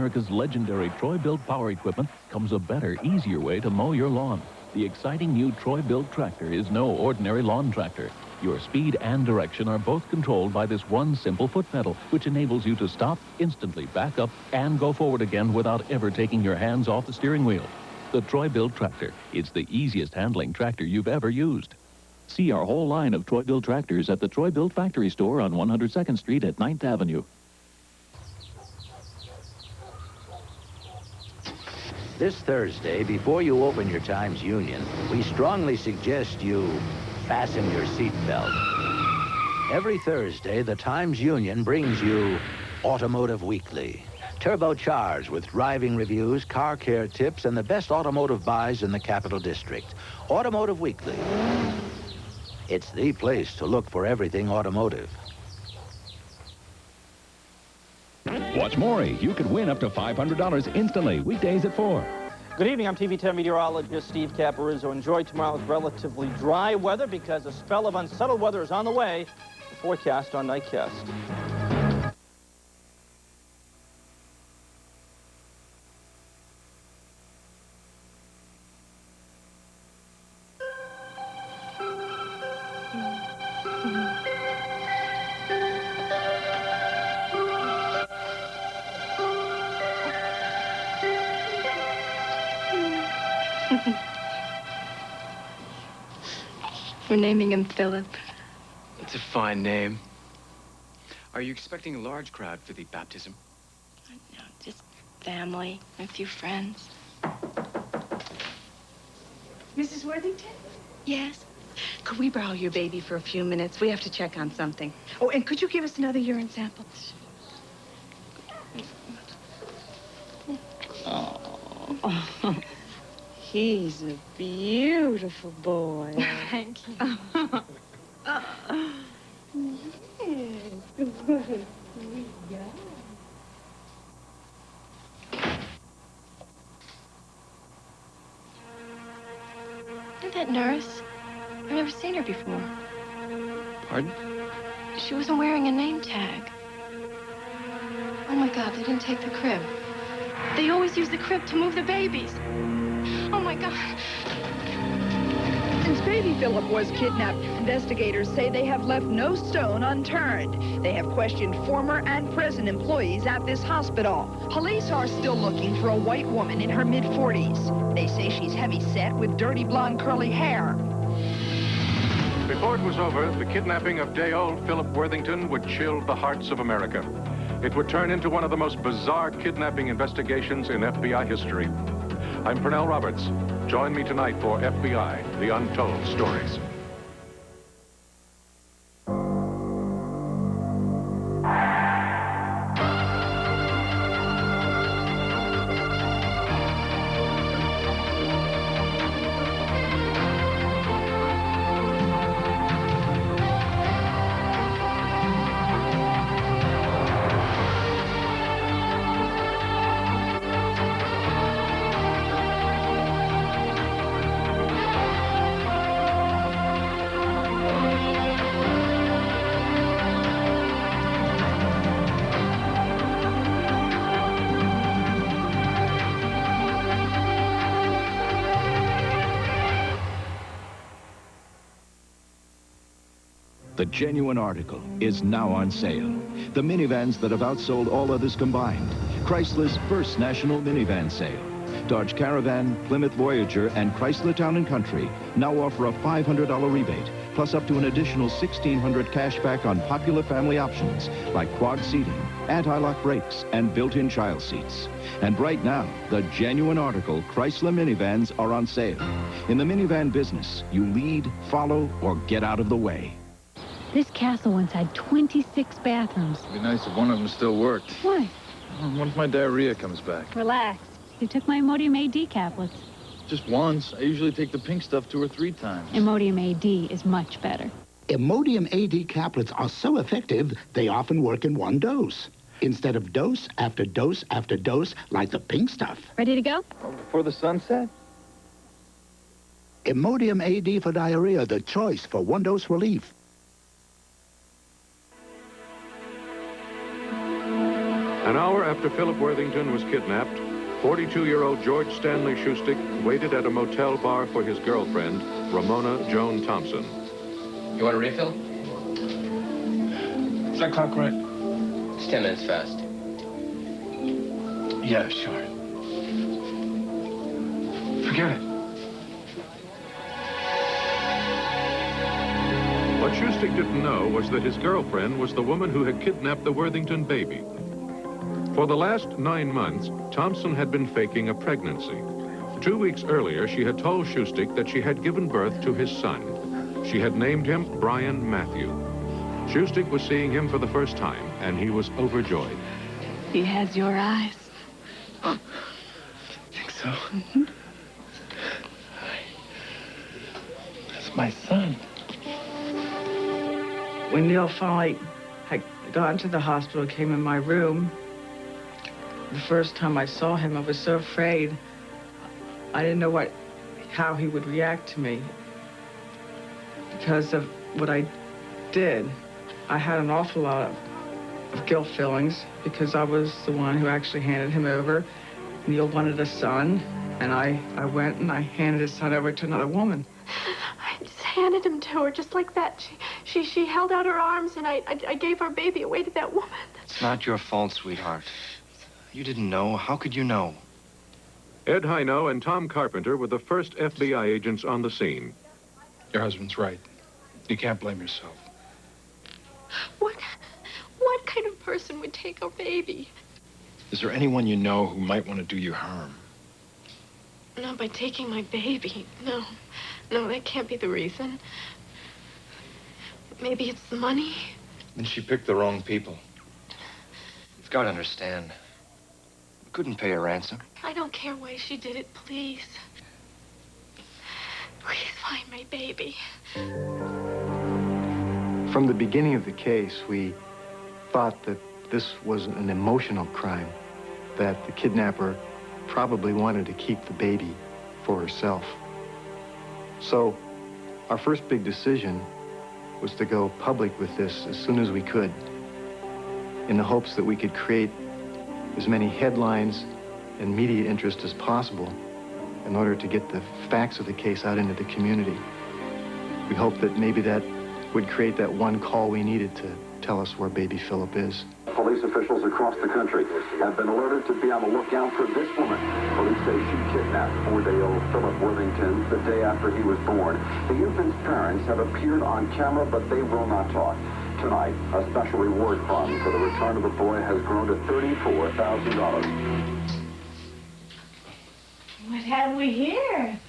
America's legendary Troy-Bilt power equipment comes a better, easier way to mow your lawn. The exciting new Troy-Bilt tractor is no ordinary lawn tractor. Your speed and direction are both controlled by this one simple foot pedal, which enables you to stop, instantly back up, and go forward again without ever taking your hands off the steering wheel. The Troy-Bilt tractor. It's the easiest handling tractor you've ever used. See our whole line of Troy-Bilt tractors at the Troy-Bilt factory store on 102nd Street at 9th Avenue. This Thursday, before you open your Times Union, we strongly suggest you fasten your seatbelt. Every Thursday, the Times Union brings you Automotive Weekly. Turbocharged with driving reviews, car care tips, and the best automotive buys in the Capital District. Automotive Weekly. It's the place to look for everything automotive. Watch Maury. You could win up to $500 instantly. Weekdays at 4. Good evening. I'm TV10 meteorologist Steve Caparizzo. Enjoy tomorrow's relatively dry weather because a spell of unsettled weather is on the way. The forecast on Nightcast. We're naming him Philip. It's a fine name. Are you expecting a large crowd for the baptism? No, just family, a few friends. Mrs. Worthington? Yes? Could we borrow your baby for a few minutes? We have to check on something. Oh, and could you give us another urine sample? Oh. He's a beautiful boy. Thank you. And that nurse? I've never seen her before. Pardon? She wasn't wearing a name tag. Oh my God, they didn't take the crib. They always use the crib to move the babies. Oh my God. Since baby Philip was kidnapped, investigators say they have left no stone unturned. They have questioned former and present employees at this hospital. Police are still looking for a white woman in her mid-40s. They say she's heavy-set with dirty blonde curly hair. Before it was over, the kidnapping of day-old Philip Worthington would chill the hearts of America. It would turn into one of the most bizarre kidnapping investigations in FBI history. I'm Pernell Roberts. Join me tonight for FBI, The Untold Stories. The genuine article is now on sale. The minivans that have outsold all others combined. Chrysler's first national minivan sale. Dodge Caravan, Plymouth Voyager, and Chrysler Town & Country now offer a $500 rebate, plus up to an additional $1,600 cash back on popular family options like quad seating, anti-lock brakes, and built-in child seats. And right now, the genuine article Chrysler minivans are on sale. In the minivan business, you lead, follow, or get out of the way. This castle once had 26 bathrooms. It'd be nice if one of them still worked. Why? What if my diarrhea comes back? Relax. You took my Imodium AD caplets. Just once. I usually take the pink stuff 2 or 3 times. Imodium AD is much better. Imodium AD caplets are so effective, they often work in one dose, instead of dose after dose after dose like the pink stuff. Ready to go? Before the sunset? Imodium AD for diarrhea, the choice for one-dose relief. An hour after Philip Worthington was kidnapped, 42-year-old George Stanley Shustik waited at a motel bar for his girlfriend, Ramona Joan Thompson. You want a refill? Is that clock right? It's 10 minutes fast. Yeah, sure. Forget it. What Shustik didn't know was that his girlfriend was the woman who had kidnapped the Worthington baby. For the last 9 months, Thompson had been faking a pregnancy. 2 weeks earlier, she had told Shustik that she had given birth to his son. She had named him Brian Matthew. Shustik was seeing him for the first time, and he was overjoyed. He has your eyes. Think so? That's my son. When Neil finally had gone to the hospital, came in my room, the first time I saw him, I was so afraid. I didn't know how he would react to me because of what I did. I had an awful lot of guilt feelings because I was the one who actually handed him over. Neil wanted a son, and I went and I handed his son over to another woman. I just handed him to her just like that. She held out her arms, and I gave our baby away to that woman. It's not your fault, sweetheart. You didn't know. How could you know? Ed Hino and Tom Carpenter were the first FBI agents on the scene. Your husband's right. You can't blame yourself. What kind of person would take our baby? Is there anyone you know who might want to do you harm? Not by taking my baby. No, that can't be the reason. Maybe it's the money. Then she picked the wrong people. You've got to understand. We couldn't pay a ransom. I don't care why she did it, please. Please find my baby. From the beginning of the case, we thought that this was an emotional crime, that the kidnapper probably wanted to keep the baby for herself. So our first big decision was to go public with this as soon as we could, in the hopes that we could create as many headlines and media interest as possible in order to get the facts of the case out into the community. We hoped that maybe that would create that one call we needed to tell us where baby Philip is. Police officials across the country have been alerted to be on the lookout for this woman. Police say she kidnapped 4-day-old Philip Worthington the day after he was born. The infant's parents have appeared on camera, but they will not talk. Tonight, a special reward fund for the return of the boy has grown to $34,000. What have we here? I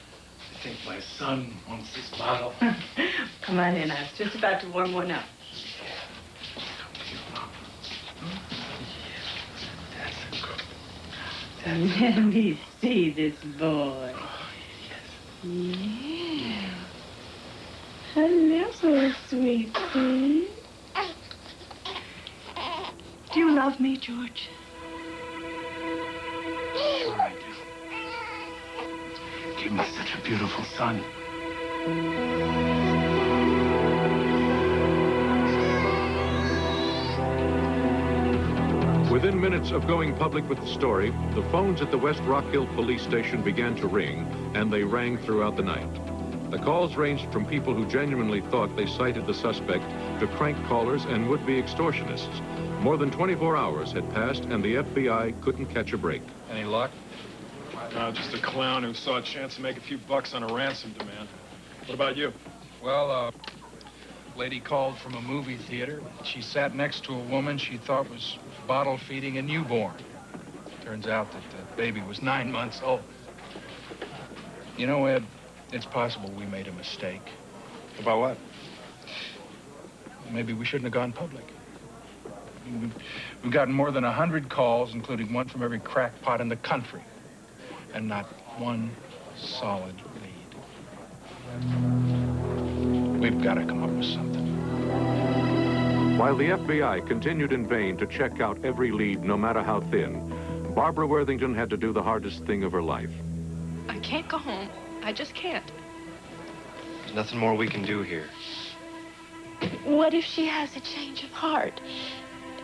think my son wants this bottle. Come on in. I was just about to warm one up. Let me see this boy. Yeah. Hello, sweet thing. Do you love me, George? Sure I do. Give me such a beautiful son. Within minutes of going public with the story, the phones at the West Rock Hill police station began to ring, and they rang throughout the night. The calls ranged from people who genuinely thought they sighted the suspect to crank callers and would-be extortionists. More than 24 hours had passed, and the FBI couldn't catch a break. Any luck? No, just a clown who saw a chance to make a few bucks on a ransom demand. What about you? Well, lady called from a movie theater. She sat next to a woman she thought was bottle feeding a newborn. Turns out that the baby was 9 months old. You know, Ed, it's possible we made a mistake. About what? Maybe we shouldn't have gone public. We've gotten more than 100 calls, including one from every crackpot in the country, and not one solid lead. We've got to come up with something. While the FBI continued in vain to check out every lead, no matter how thin, Barbara Worthington had to do the hardest thing of her life. I can't go home. I just can't. There's nothing more we can do here. What if she has a change of heart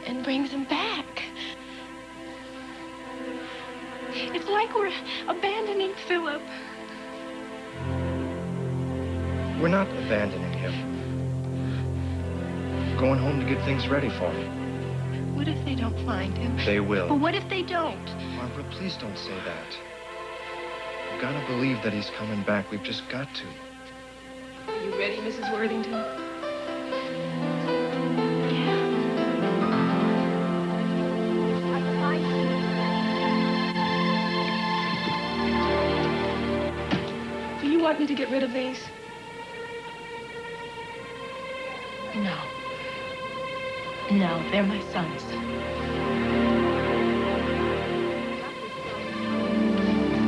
and brings him back? It's like we're abandoning Philip. We're not abandoning him. We're going home to get things ready for him. What if they don't find him? They will. But what if they don't? Barbara, please don't say that. We've got to believe that he's coming back. We've just got to. Are you ready, Mrs. Worthington? Do you want me to get rid of these? No. No, they're my sons.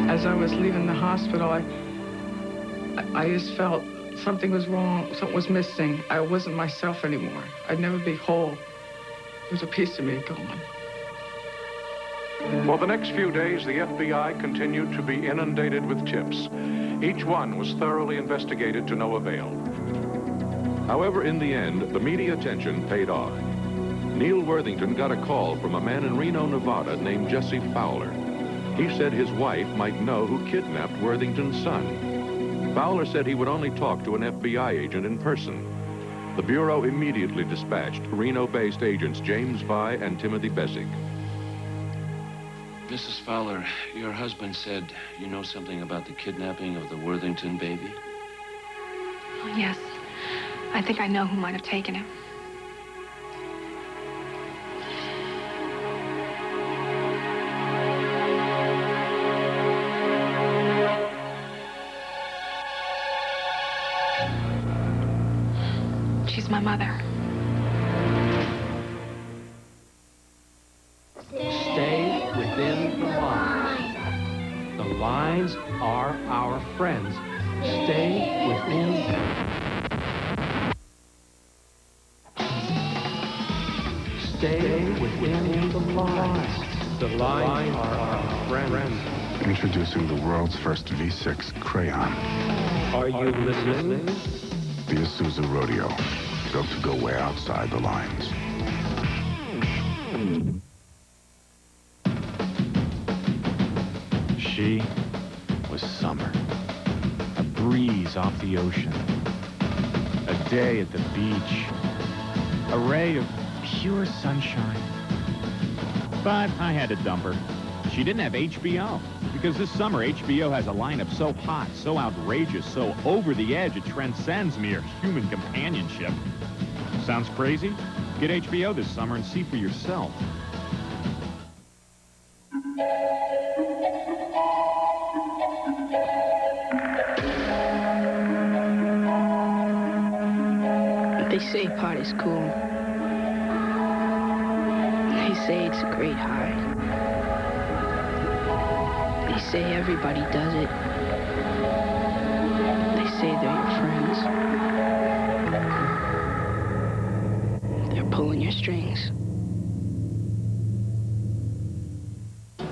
As I was leaving the hospital, I just felt something was wrong, something was missing. I wasn't myself anymore. I'd never be whole. There was a piece of me gone. For the next few days, the FBI continued to be inundated with tips. Each one was thoroughly investigated to no avail. However, in the end, the media attention paid off. Neil Worthington got a call from a man in Reno, Nevada named Jesse Fowler. He said his wife might know who kidnapped Worthington's son. Fowler said he would only talk to an FBI agent in person. The Bureau immediately dispatched Reno-based agents James Vi and Timothy Bessick. Mrs. Fowler, your husband said you know something about the kidnapping of the Worthington baby? Oh, yes. I think I know who might have taken him. She's my mother. Stay within the lines. The lines are our friends. Stay within them. Stay within the lines. The lines are our friends. Introducing the world's first V6 crayon. Are you listening? The Isuzu Rodeo. Built to go way outside the lines. She was summer. A breeze off the ocean. A day at the beach. A ray of pure sunshine. But I had to dump her. She didn't have HBO. Because this summer, HBO has a lineup so hot, so outrageous, so over the edge, it transcends mere human companionship. Sounds crazy? Get HBO this summer and see for yourself. They say party's cool. They say it's a great high. They say everybody does it. They say they're your friends. They're pulling your strings.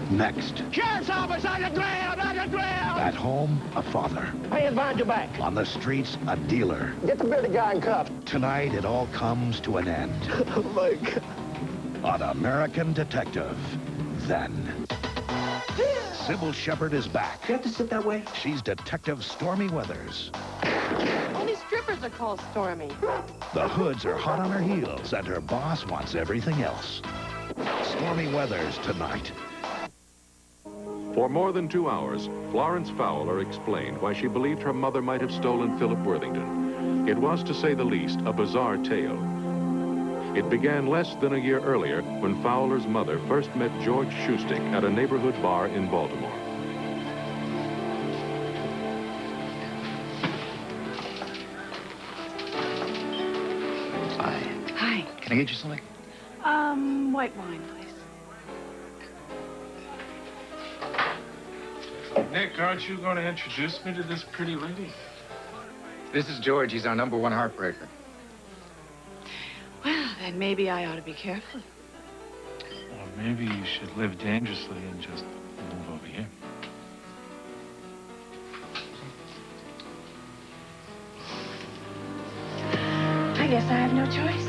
Next. Sheriff's office, underground, underground! At home, a father. Hands behind your back. On the streets, a dealer. Get the bearded guy in cuffs. Tonight, it all comes to an end. Oh, my God. On American Detective, then. Sybil Shepherd is back. You have to sit that way? She's Detective Stormy Weathers. Only strippers are called Stormy. The hoods are hot on her heels, and her boss wants everything else. Stormy Weathers tonight. For more than 2 hours, Florence Fowler explained why she believed her mother might have stolen Philip Worthington. It was, to say the least, a bizarre tale. It began less than a year earlier when Fowler's mother first met George Schustick at a neighborhood bar in Baltimore. Hi. Hi. Can I get you something? White wine, please. Nick, aren't you going to introduce me to this pretty lady? This is George. He's our #1 heartbreaker. Well, then maybe I ought to be careful. Or maybe you should live dangerously and just move over here. I guess I have no choice.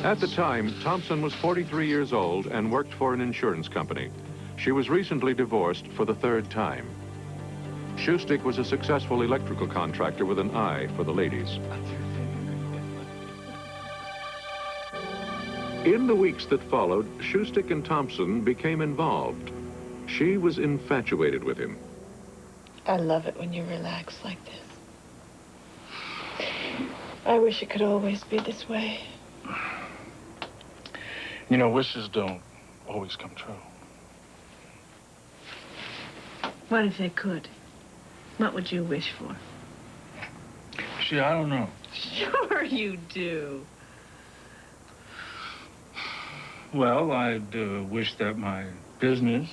At the time, Thompson was 43 years old and worked for an insurance company. She was recently divorced for the 3rd time. Shoestick was a successful electrical contractor with an eye for the ladies. In the weeks that followed, Shoestick and Thompson became involved. She was infatuated with him. I love it when you relax like this. I wish it could always be this way. You know, wishes don't always come true. What if they could? What would you wish for? See, I don't know. Sure you do. Well, I'd wish that my business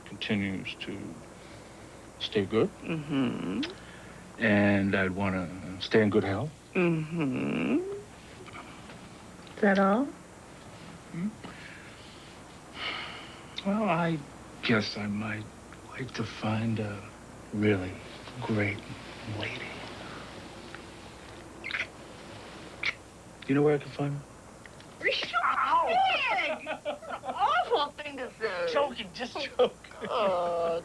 continues to stay good. Mm-hmm. And I'd want to stay in good health. Mm-hmm. Is that all? Well, I guess I might like to find a really great lady. You know where I can find her? Big! Awful thing to say. Joking, just joking. Oh.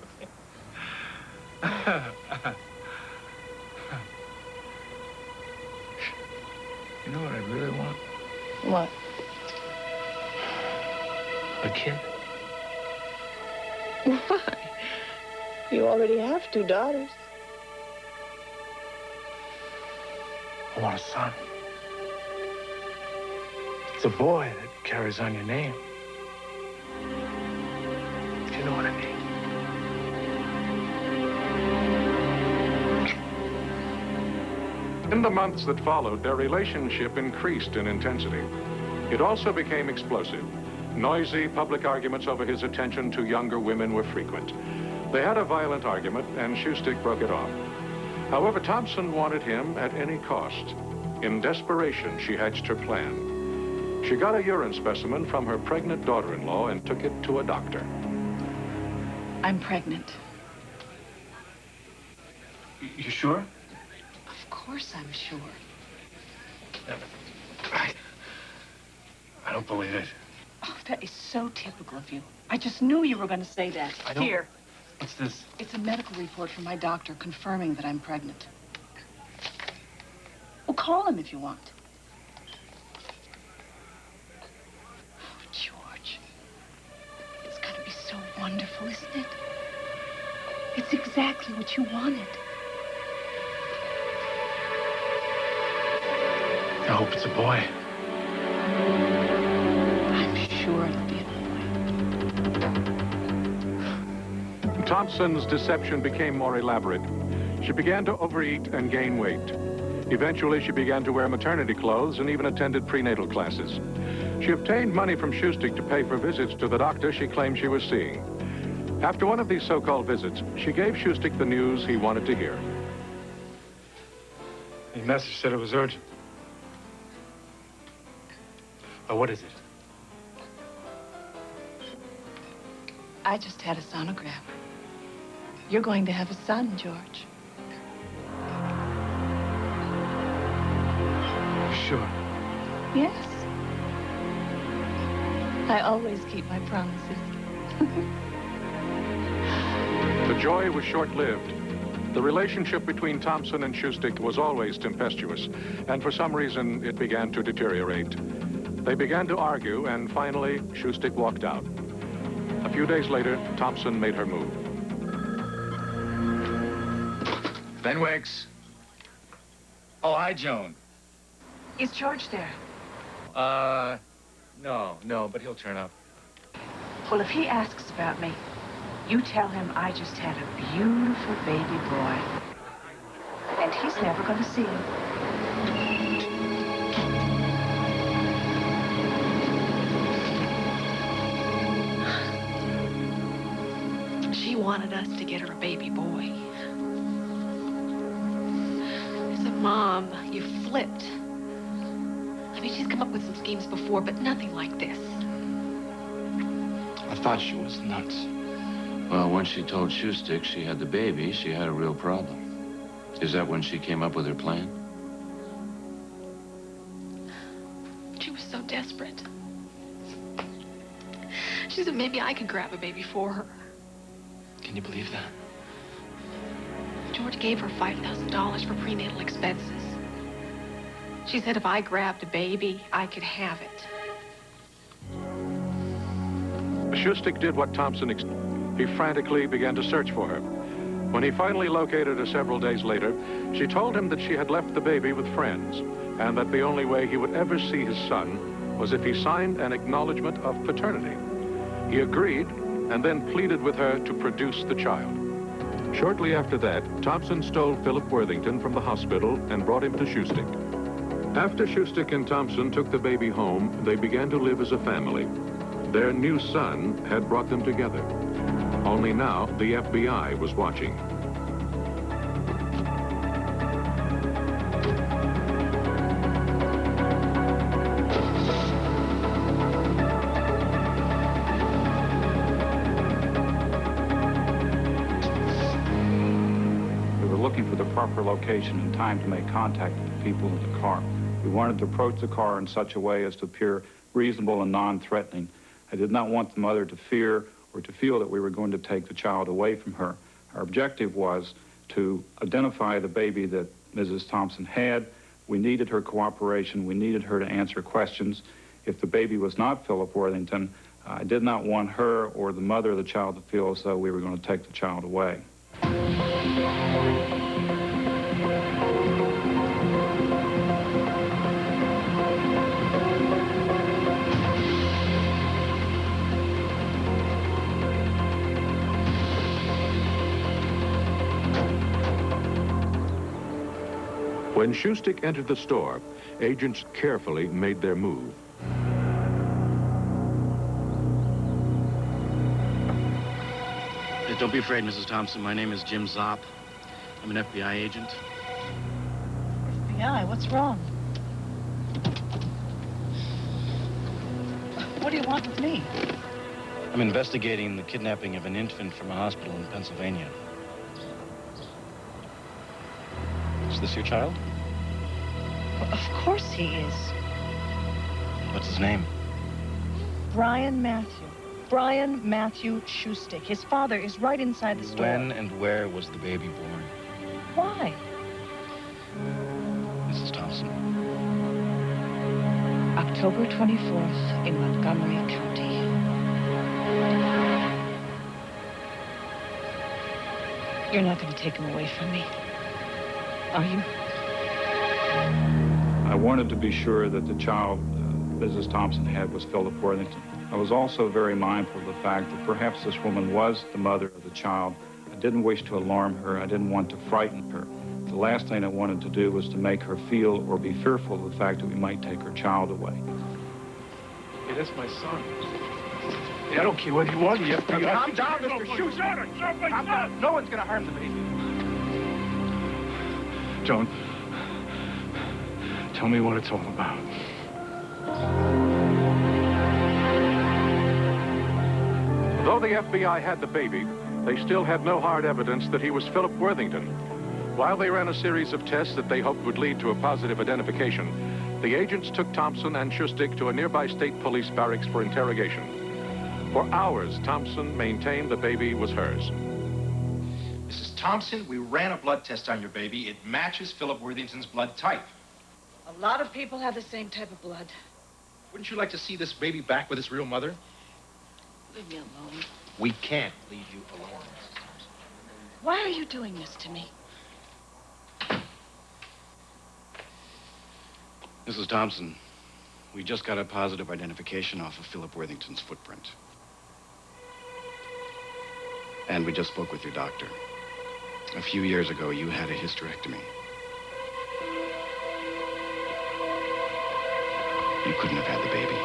You know what I really want? What? A kid. Why? You already have 2 daughters. I want a son. It's a boy that carries on your name. Do you know what I mean? In the months that followed, their relationship increased in intensity. It also became explosive. Noisy public arguments over his attention to younger women were frequent. They had a violent argument, and Shoestick broke it off. However, Thompson wanted him at any cost. In desperation, she hatched her plan. She got a urine specimen from her pregnant daughter-in-law and took it to a doctor. I'm pregnant. You sure? Of course I'm sure. I don't believe it. Oh, that is so typical of you. I just knew you were going to say that. I don't... Here. What's this? It's a medical report from my doctor confirming that I'm pregnant. Well, call him if you want. Oh, George. It's going to be so wonderful, isn't it? It's exactly what you wanted. I hope it's a boy. I'm sure it'll be a boy. Thompson's deception became more elaborate. She began to overeat and gain weight. Eventually, she began to wear maternity clothes and even attended prenatal classes. She obtained money from Shoestick to pay for visits to the doctor she claimed she was seeing. After one of these so-called visits, she gave Shoestick the news he wanted to hear. The message said it was urgent. Oh, what is it? I just had a sonogram. You're going to have a son, George. You sure? Yes. I always keep my promises. The joy was short-lived. The relationship between Thompson and Shoestick was always tempestuous, and for some reason, it began to deteriorate. They began to argue, and finally, Shoestick walked out. A few days later, Thompson made her move. Ben Wicks. Oh, hi, Joan. Is George there? No, but he'll turn up. Well, if he asks about me, you tell him I just had a beautiful baby boy. And he's never going to see him. She wanted us to get her a baby boy. As a mom, you flipped. I mean, she's come up with some schemes before, but nothing like this. I thought she was nuts. Well, once she told Shoestick she had the baby, she had a real problem. Is that when she came up with her plan? She was so desperate. She's a Maybe I could grab a baby for her. Can you believe that? George gave her $5,000 for prenatal expenses. She said if I grabbed a baby, I could have it. Shustik did what Thompson he frantically began to search for her. When he finally located her several days later, she told him that she had left the baby with friends and that the only way he would ever see his son was if he signed an acknowledgement of paternity. He agreed and then pleaded with her to produce the child. Shortly after that, Thompson stole Philip Worthington from the hospital and brought him to Shustik. After Shustik and Thompson took the baby home, they began to live as a family. Their new son had brought them together. Only now, the FBI was watching. We were looking for the proper location and time to make contact with the people in the car. We wanted to approach the car in such a way as to appear reasonable and non-threatening. I did not want the mother to fear or to feel that we were going to take the child away from her. Our objective was to identify the baby that Mrs. Thompson had. We needed her cooperation. We needed her to answer questions. If the baby was not Philip Worthington, I did not want her or the mother of the child to feel as though we were going to take the child away. When Shustik entered the store, agents carefully made their move. Don't be afraid, Mrs. Thompson. My name is Jim Zopp. I'm an FBI agent. FBI? What's wrong? What do you want with me? I'm investigating the kidnapping of an infant from a hospital in Pennsylvania. Is this your child? Well, of course he is. What's his name? Brian Matthew. Brian Matthew Shustik. His father is right inside the store. When and where was the baby born? Why? Mrs. Thompson. October 24th in Montgomery County. You're not going to take him away from me, are you? I wanted to be sure that the child Mrs. Thompson had was Philip Worthington. I was also very mindful of the fact that perhaps this woman was the mother of the child. I didn't wish to alarm her. I didn't want to frighten her. The last thing I wanted to do was to make her feel or be fearful of the fact that we might take her child away. Hey, that's my son. Hey, I don't care whether you want the FBI. Calm down, Mr. Shustik. Calm down. No one's going to harm the baby. Joan, tell me what it's all about. Though the FBI had the baby, they still had no hard evidence that he was Philip Worthington. While they ran a series of tests that they hoped would lead to a positive identification, the agents took Thompson and Shustik to a nearby state police barracks for interrogation. For hours, Thompson maintained the baby was hers. Mrs. Thompson, we ran a blood test on your baby. It matches Philip Worthington's blood type. A lot of people have the same type of blood. Wouldn't you like to see this baby back with its real mother? Leave me alone. We can't leave you alone, Mrs. Thompson. Why are you doing this to me? Mrs. Thompson, we just got a positive identification off of Philip Worthington's footprint. And we just spoke with your doctor. A few years ago, you had a hysterectomy. You couldn't have had the baby.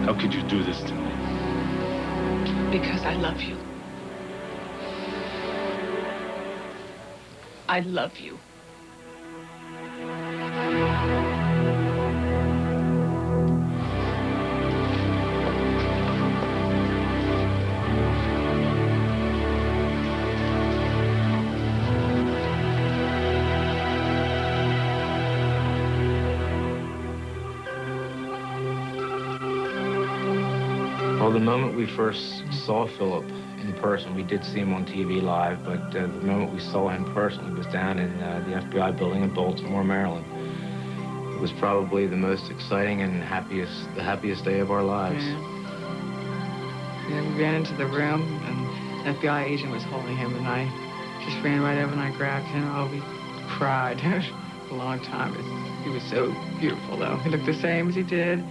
How could you do this to me? Because I love you. I love you. Well, the moment we first saw Philip in person, we did see him on TV live, but the moment we saw him personally was down in the FBI building in Baltimore, Maryland. It was probably the most exciting and the happiest day of our lives. Yeah, we ran into the room, and the FBI agent was holding him, and I just ran right over and I grabbed him. Oh, we cried for a long time. He was so beautiful, though. He looked the same as he did.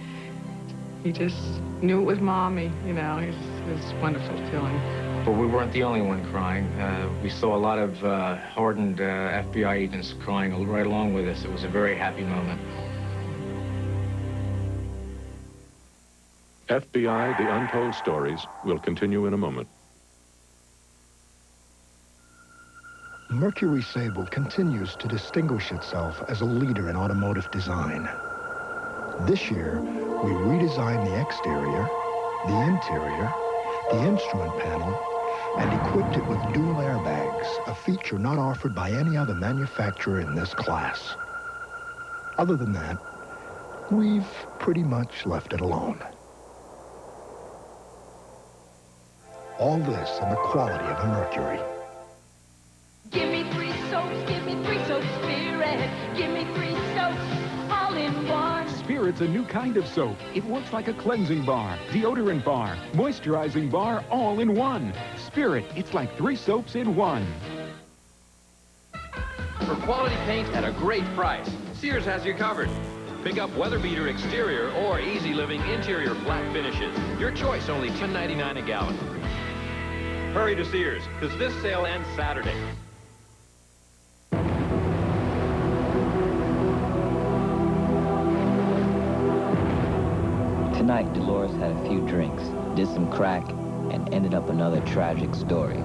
He just knew it was Mommy, you know. It was a wonderful feeling. But we weren't the only one crying. We saw a lot of hardened FBI agents crying right along with us. It was a very happy moment. FBI, The Untold Stories will continue in a moment. Mercury Sable continues to distinguish itself as a leader in automotive design. This year, we redesigned the exterior, the interior, the instrument panel, and equipped it with dual airbags, a feature not offered by any other manufacturer in this class. Other than that, we've pretty much left it alone. All this and the quality of a Mercury. Give me 3 soaps, Spirit. Give me 3 soaps, all in one. Spirit's a new kind of soap. It works like a cleansing bar, deodorant bar, moisturizing bar, all in one. Spirit, it's like 3 soaps in one. For quality paint at a great price, Sears has you covered. Pick up Weather Beater exterior or Easy Living interior flat finishes. Your choice, only $10.99 a gallon. Hurry to Sears, because this sale ends Saturday. Tonight, Dolores had a few drinks, did some crack, and ended up another tragic story.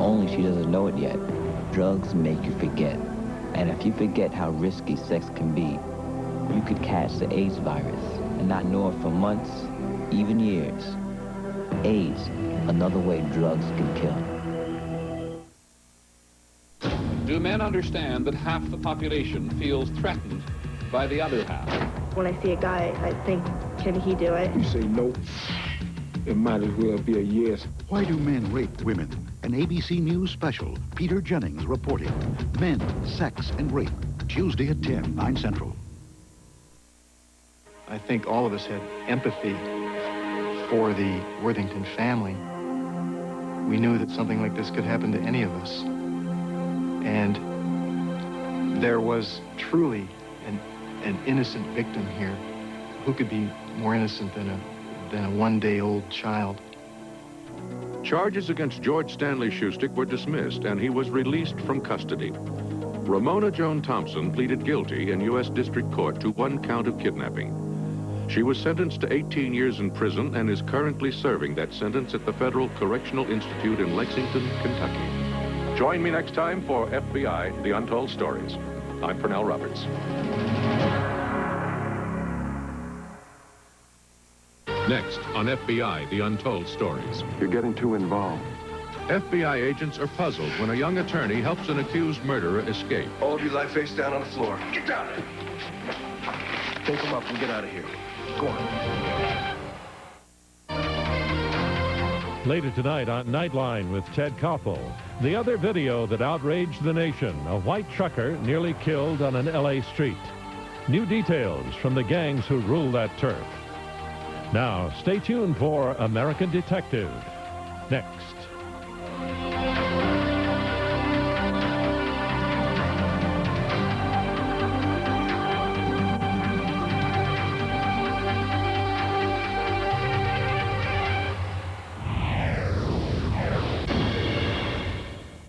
Only she doesn't know it yet. Drugs make you forget. And if you forget how risky sex can be, you could catch the AIDS virus and not know it for months, even years. AIDS, another way drugs can kill. Do men understand that half the population feels threatened by the other half? When I see a guy, I think, can he do it? You say no, it might as well be a yes. Why do men rape women? An ABC News special. Peter Jennings reporting. Men, Sex, and Rape. Tuesday at 10, 9 Central. I think all of us had empathy for the Worthington family. We knew that something like this could happen to any of us. And there was truly an innocent victim here. Who could be more innocent than a one-day-old child? Charges against George Stanley Shustik were dismissed, and he was released from custody. Ramona Joan Thompson pleaded guilty in U.S. District Court to 1 count of kidnapping. She was sentenced to 18 years in prison and is currently serving that sentence at the Federal Correctional Institute in Lexington, Kentucky. Join me next time for FBI, The Untold Stories. I'm Pernell Roberts. Next on FBI, The Untold Stories. You're getting too involved. FBI agents are puzzled when a young attorney helps an accused murderer escape. All of you lie face down on the floor. Get down there. Take him up and get out of here. Go on. Later tonight on Nightline with Ted Koppel, the other video that outraged the nation, a white trucker nearly killed on an L.A. street. New details from the gangs who rule that turf. Now, stay tuned for American Detective. Next.